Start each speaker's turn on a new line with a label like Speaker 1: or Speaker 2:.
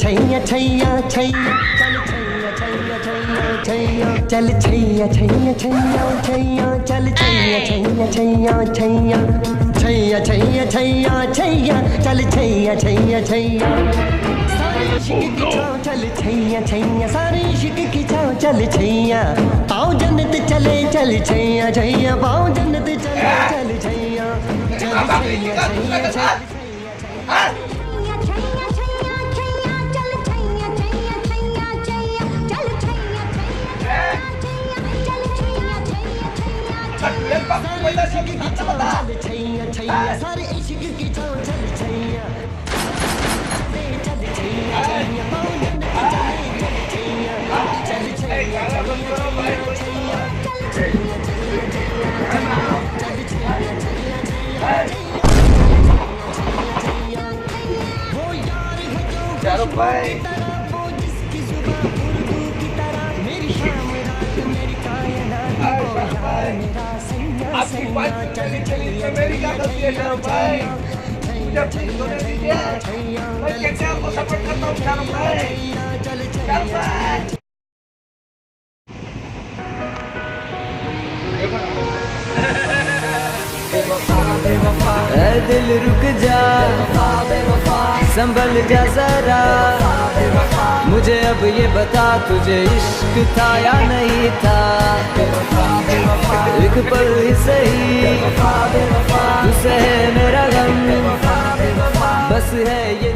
Speaker 1: छैया छैया छैया चल छैया छैया छैया छैया चल छैया छैया छैया छैया छैया छैया छैया छैया चल छैया छैया छैया सारे इश्क की छाँव चल छैया छैया सारे इश्क की छाँव चल छैया पाँव जन्नत चले चल छैया छैया पाँव जन्नत चले चल छैया चल छैया छैया छैया सारे इश्क की छाँव चल छैया चल छैया छैया पाँव जन्नत चले चल छैया चल छैया
Speaker 2: शाहरुख भाई
Speaker 1: जिसकी जुबान उर्दू की तरह मेरी शाम रात मेरी कायनात मेरा सैया
Speaker 2: आपकी बात चली चली तो मेरी क्या गलती है शाहरुख भाई मुझे प्लीज होने दीजिए मैं कैसे आपको सपोर्ट करता हूँ शाहरुख भाई शाहरुख भाई
Speaker 3: ऐ दिल रुक जा संभल जा जरा मुझे अब ये बता तुझे इश्क था या नहीं था एक पल ही सही तुझसे है मेरा गम बस है ये